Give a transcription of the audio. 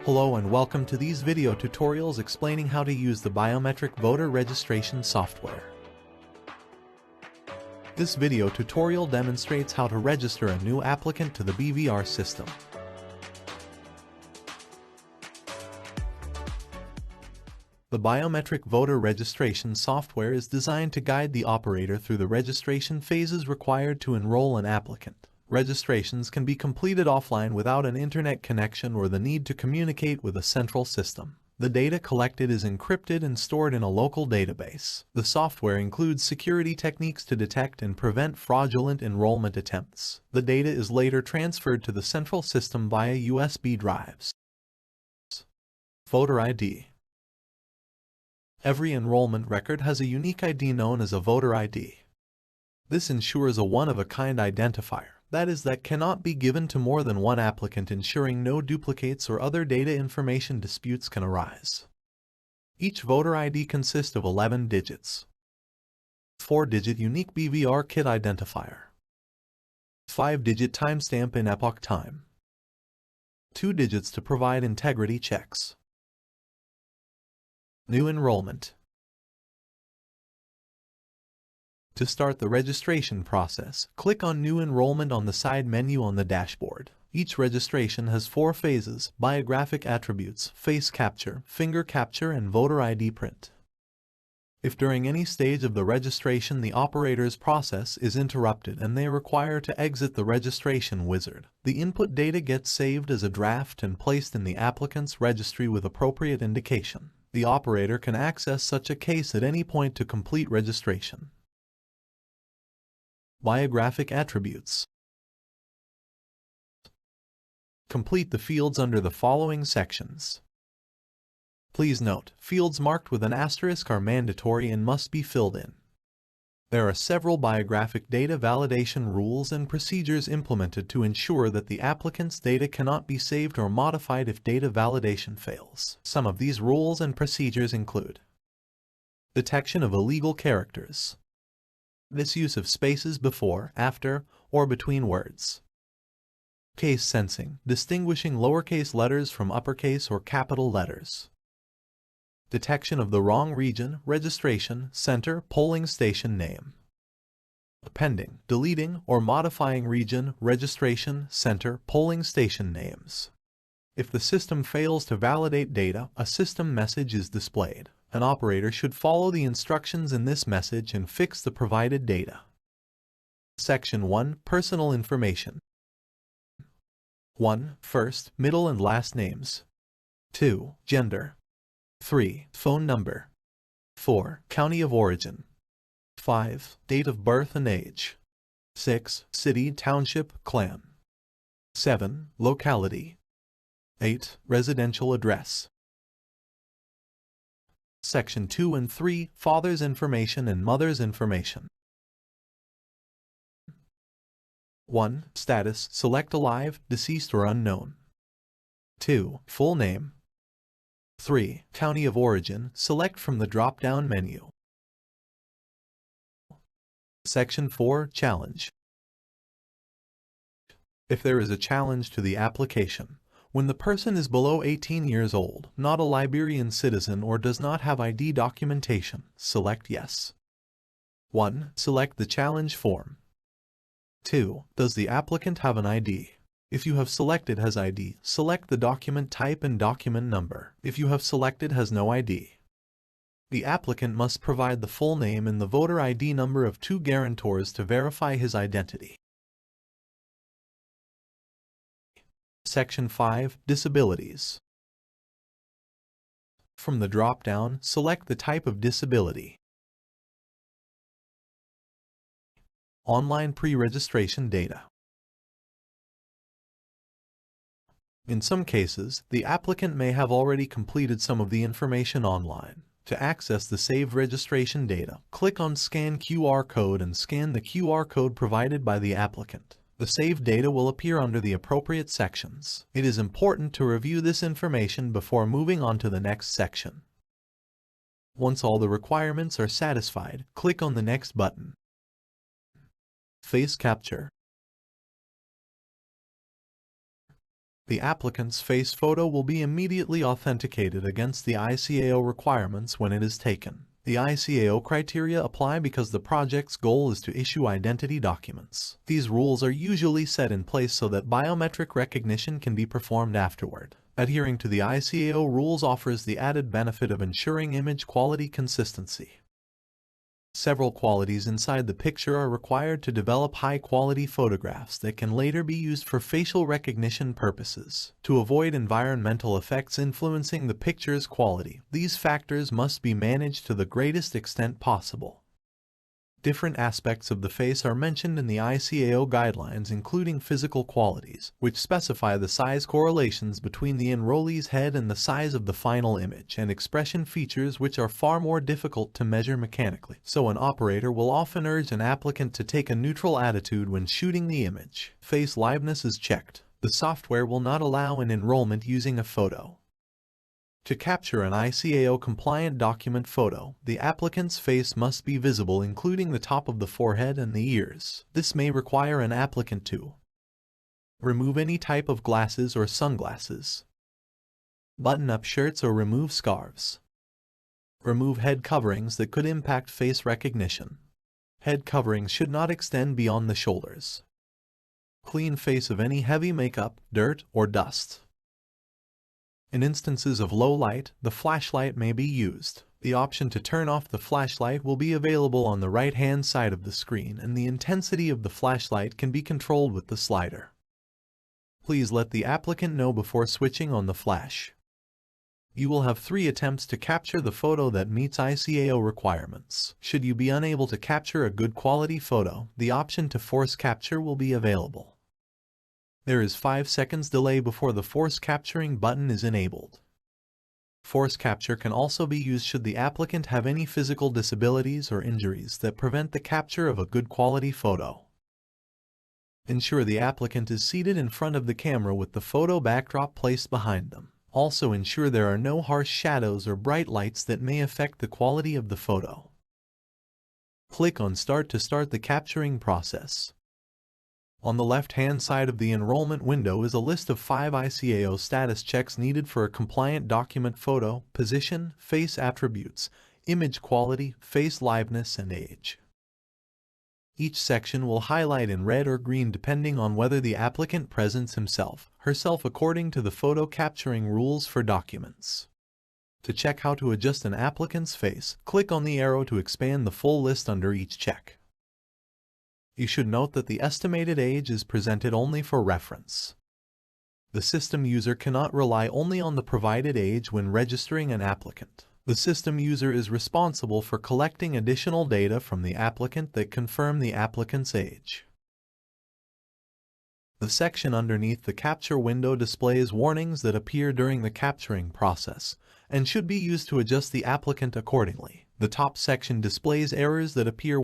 Hello and welcome to these video tutorials explaining how to use the biometric voter registration software. This video tutorial demonstrates how to register a new applicant to the BVR system. The biometric voter registration software is designed to guide the operator through the registration phases required to enroll an applicant. Registrations can be completed offline without an internet connection or the need to communicate with a central system. The data collected is encrypted and stored in a local database. The software includes security techniques to detect and prevent fraudulent enrollment attempts. The data is later transferred to the central system via USB drives. Voter ID. Every enrollment record has a unique ID known as a voter ID. This ensures a one-of-a-kind identifier, that cannot be given to more than one applicant, ensuring no duplicates or other data information disputes can arise. Each voter ID consists of 11 digits. 4-digit unique BVR kit identifier. 5-digit timestamp in epoch time. 2 digits to provide integrity checks. New enrollment. To start the registration process, click on New Enrollment on the side menu on the dashboard. Each registration has 4 phases: biographic attributes, face capture, finger capture, and voter ID print. If during any stage of the registration the operator's process is interrupted and they require to exit the registration wizard, the input data gets saved as a draft and placed in the applicant's registry with appropriate indication. The operator can access such a case at any point to complete registration. Biographic attributes. Complete the fields under the following sections. Please note, fields marked with an asterisk are mandatory and must be filled in. There are several biographic data validation rules and procedures implemented to ensure that the applicant's data cannot be saved or modified if data validation fails. Some of these rules and procedures include detection of illegal characters, misuse of spaces before, after, or between words. Case sensing, distinguishing lowercase letters from uppercase or capital letters. Detection of the wrong region, registration, center, polling station name. Appending, deleting, or modifying region, registration, center, polling station names. If the system fails to validate data, a system message is displayed. An operator should follow the instructions in this message and fix the provided data. Section 1. Personal information. 1. First, middle and last names. 2. Gender. 3. Phone number. 4. County of origin. 5. Date of birth and age. 6. City, township, clan. 7. Locality. 8. Residential address. Section 2 and 3. Father's information and mother's information. 1. Status. Select alive, deceased, or unknown. 2. Full name. 3. County of origin. Select from the drop-down menu. Section 4. Challenge. If there is a challenge to the application, when the person is below 18 years old, not a Liberian citizen, or does not have ID documentation, select Yes. 1. Select the challenge form. 2. Does the applicant have an ID? If you have selected Has ID, select the document type and document number. If you have selected Has no ID, the applicant must provide the full name and the voter ID number of 2 guarantors to verify his identity. Section 5. Disabilities. From the drop-down, select the type of disability. Online pre-registration data. In some cases, the applicant may have already completed some of the information online. To access the saved registration data, click on Scan QR code and scan the QR code provided by the applicant. The saved data will appear under the appropriate sections. It is important to review this information before moving on to the next section. Once all the requirements are satisfied, click on the Next button. Face capture. The applicant's face photo will be immediately authenticated against the ICAO requirements when it is taken. The ICAO criteria apply because the project's goal is to issue identity documents. These rules are usually set in place so that biometric recognition can be performed afterward. Adhering to the ICAO rules offers the added benefit of ensuring image quality consistency. Several qualities inside the picture are required to develop high-quality photographs that can later be used for facial recognition purposes. To avoid environmental effects influencing the picture's quality, these factors must be managed to the greatest extent possible. Different aspects of the face are mentioned in the ICAO guidelines, including physical qualities, which specify the size correlations between the enrollee's head and the size of the final image, and expression features which are far more difficult to measure mechanically. So an operator will often urge an applicant to take a neutral attitude when shooting the image. Face liveness is checked. The software will not allow an enrollment using a photo. To capture an ICAO-compliant document photo, the applicant's face must be visible, including the top of the forehead and the ears. This may require an applicant to remove any type of glasses or sunglasses, button up shirts or remove scarves, remove head coverings that could impact face recognition. Head coverings should not extend beyond the shoulders. Clean face of any heavy makeup, dirt, or dust. In instances of low light, the flashlight may be used. The option to turn off the flashlight will be available on the right-hand side of the screen, and the intensity of the flashlight can be controlled with the slider. Please let the applicant know before switching on the flash. You will have 3 attempts to capture the photo that meets ICAO requirements. Should you be unable to capture a good quality photo, the option to force capture will be available. There is 5 seconds delay before the force capturing button is enabled. Force capture can also be used should the applicant have any physical disabilities or injuries that prevent the capture of a good quality photo. Ensure the applicant is seated in front of the camera with the photo backdrop placed behind them. Also ensure there are no harsh shadows or bright lights that may affect the quality of the photo. Click on Start to start the capturing process. On the left-hand side of the enrollment window is a list of 5 ICAO status checks needed for a compliant document photo: position, face attributes, image quality, face liveness, and age. Each section will highlight in red or green depending on whether the applicant presents himself/herself according to the photo capturing rules for documents. To check how to adjust an applicant's face, click on the arrow to expand the full list under each check. You should note that the estimated age is presented only for reference. The system user cannot rely only on the provided age when registering an applicant. The system user is responsible for collecting additional data from the applicant that confirm the applicant's age. The section underneath the capture window displays warnings that appear during the capturing process and should be used to adjust the applicant accordingly. The top section displays errors that appear